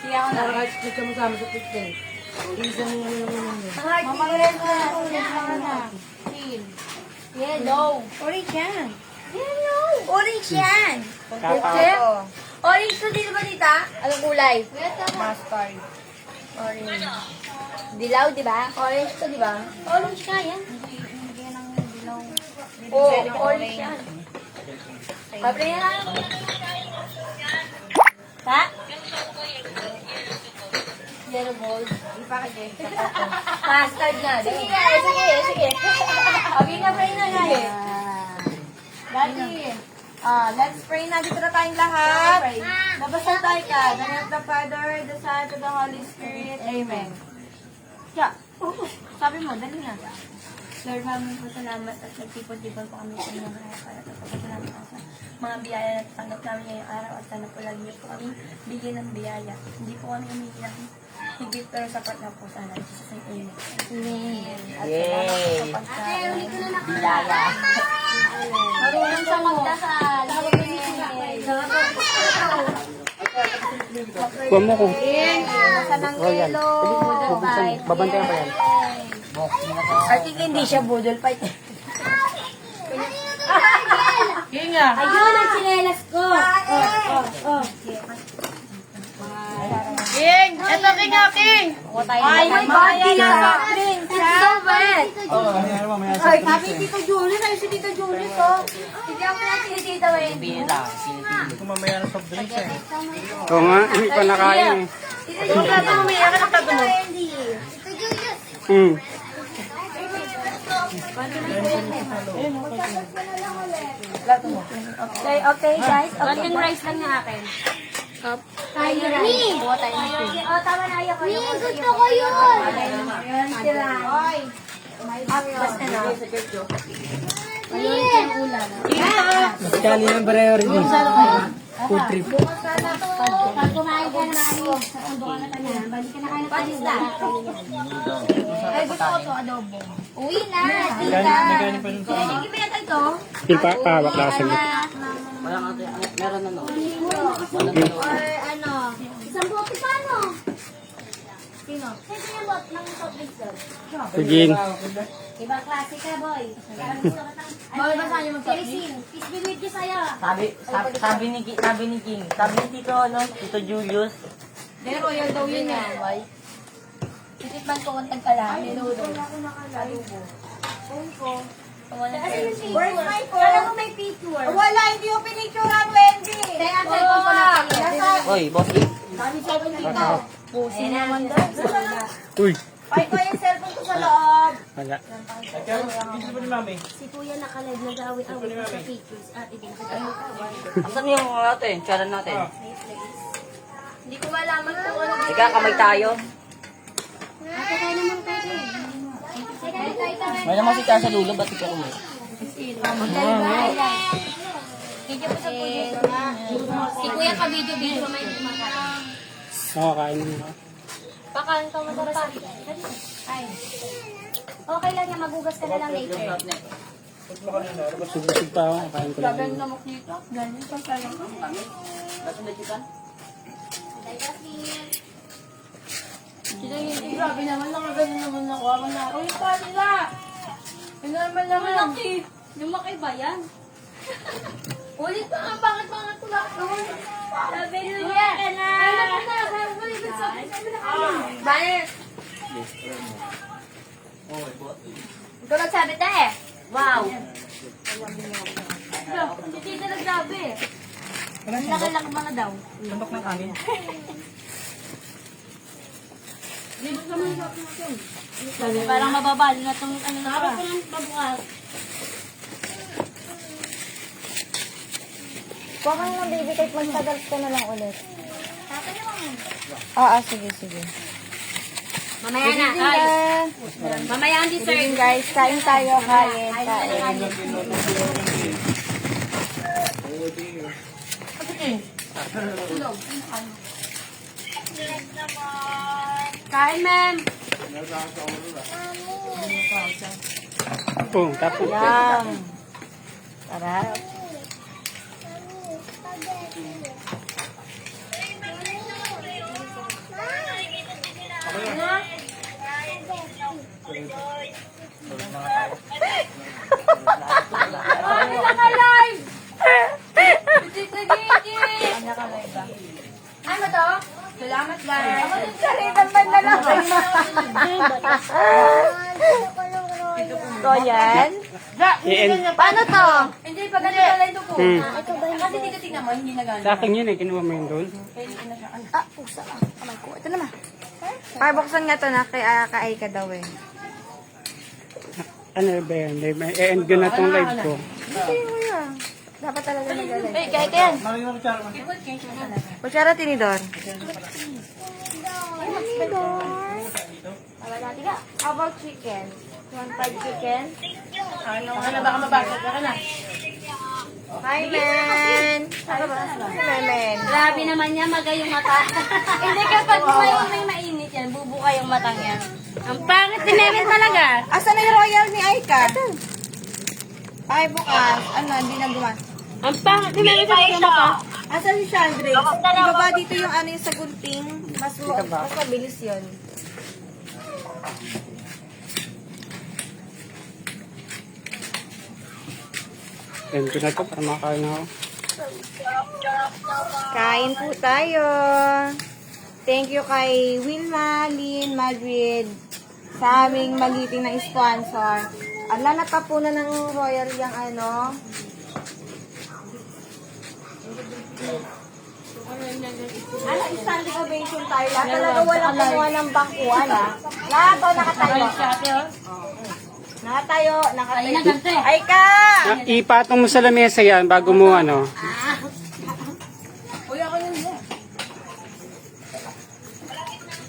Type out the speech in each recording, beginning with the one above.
Kaya ako na. Kahit mo sama sa picture. Isa mo naman. Mamagalan ko na. Ulit na. Yellow. Orange yan. Yellow. Orange yan. Orange to, di ba dita? Anong kulay? Mustard. Orange. Dilaw, di ba? Orange to, di ba? Orange ka yan. Oo, orange yan. Pabre na lang. Ha? Yellow gold. Mustard na. Sige. Okay na, pray na nga eh. Dati. Let's pray na. Dito na tayong lahat. Nabasal tayo ka. The name of the Father, the Son, and the Holy Spirit. Amen. Yeah. Sabi mo, dali na. Lord, maraming po salamat at nagtipon-tipon po kami sa inyong mga para sa pagkasalamat sa mga biyaya na tanggap namin ngayong araw at sana po lagi niyo po kami bigyan ng biyaya. Hindi po kami umiiyak. Higit pero sapat na po sana. Sa sa inyo. Amen. At salamat sa pagkain. Biyaya. Marunong sa magdasal. Kuha mo ko. Nasa ng yelo. Babantayan pa yan. Artig hindi siya budol fight. Kinga. Ayun ang chinelas ko. King! Ito King nga, King! Ay, my God, it's so wet. Ay, sabi Tito Julie, sabi si Tito Julie to. Hindi ako natin si Tito Wendy. Hindi ko mamaya na soft drinks eh. Oo nga, hindi pa nakain eh. Tito Julie, mamaya ka na Tito Wendy. Hmm. Okay guys. Konting rice lang na akin. Tayo rice. Oh, tama na ayaw ko. Gusto ko yun. Yun sila. Basta na. Ayun yung ulan. Kali ng bareo rin eh. Food trip. Pag kumain ka na doon ka na. Balik ka na kayo ng panisla. Ay, gusto ko to adobo. Uwi na. Tita. Sige, pinatay to. Pahawak lang sa saglit. Meron na no. Or ano. Isang bote pa ano? Sino? Sino yung bot ng soft drinks doon? Sige. Ibang klase ka, boy. Parang gusto ka tang... Bawal ba sa'yo mag-soft drinks? Peace be with you sa'yo. Sabi ni King, sabi ni Tito, ano, Tito Julius. Pero royal daw yun eh. Titikman ko kung tagkala. Menudo. Adobo. Phone ko. Where's my phone? Kala ko may picture. Wala, hindi yung pinicturean, Wendy. Kaya ang cellphone ko na. Oy, bossy. Kami cellphone dito. Pusin naman daw. Uy. Ay ko yung cellphone ko sa loob. Wala. Si Kuya nakalive nag-awit-awit ko sa pictures. At ipinakita mo ka. Asan yung natin, channel natin? Hindi ko malaman kung ano. Sige, kamay tayo. Ate tayo naman tayo. May naman si Tia sa lulo, ba't ikaw kumay? Video po sa Kuya. Si Kuya ka video may kumakain. Nakakain mo. Pakain ka masarap. Ay. Okay lang yan, magugas ka na lang later. Busog pa ako. Kain ko lang. Gagan ka mo dito. Ganyan pa pala ko. Grabe naman, nakaganon naman ako. Awan na ako. Yung kanila. Yung naman naman. Malaki. Lumaki ba yan? Ulit pa nga, pangat-pangat ko lang. Sabi niya ka na. Alam ko na. Sabi na kayo. Bakit? Ikaw nagsabi ta eh. Wow. Si Tita nagsabi eh. Ang laki-laki mga daw. Tumbok ng kanin. Parang mababali na itong ano na pa. Pabukas. Kuha ka naman baby kahit magtagal ka na lang ulit. Sige. Mamaya na, guys. Mamaya ang dessert. Sige guys, kain tayo, kain. Kain, ma'am. Oh, tapos. Yum. Tara. Ano to? Salamat, guys. Saritan man na lang. Royal? Paano to? Hindi, pag ano pala ito po. Hmm. Kasi dito tingnan mo, hindi na gano'n. Sa akin yun eh, kinuha mo yun doon. Ah, pusa. Kamay ko. Ito naman. Ay, buksan nga to na kay ka daw eh. Ano ba yan? I-end ko na tong live ko. Hindi mo yan. Dapat talaga nagaling. Hey, kaya yan. Kutsara tinidor. How about chicken? You want fried chicken? Ano baka mabasag ka na. Hi, men! Hi, men! Grabe naman niya, magay yung mata. Hindi kapag may mainit yan, bubuka yung matang yan. Ang pangit ni Memen talaga. Asan na yung royal ni Aika? Ay, bukas. Ano, hindi na gumas. Ang pangit ni Memen sa mata. Asan si Chandre? Ibaba dito yung ano yung sa gunting. Mas mabilis yun. End ko na to para makakain na ako. Kain po tayo. Thank you kay Wilma Lynn Madrid sa aming magiting na sponsor. Ala, natapunan ng royal yung ano. Ala, standing ovation tayo. Lahat talaga walang kumuha ng bangkuan, ha? Lahat o, nakatayo. Nakatayo, nakatayo. Ay ka! Ipatong mo sa lamesa yan bago mo ano. Uy, ako yun yan.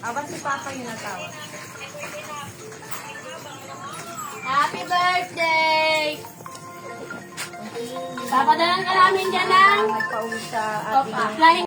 Abang si Papa yung natawa. Happy birthday! Papadalan ka namin dyan ng Nagpauwi sa ating flying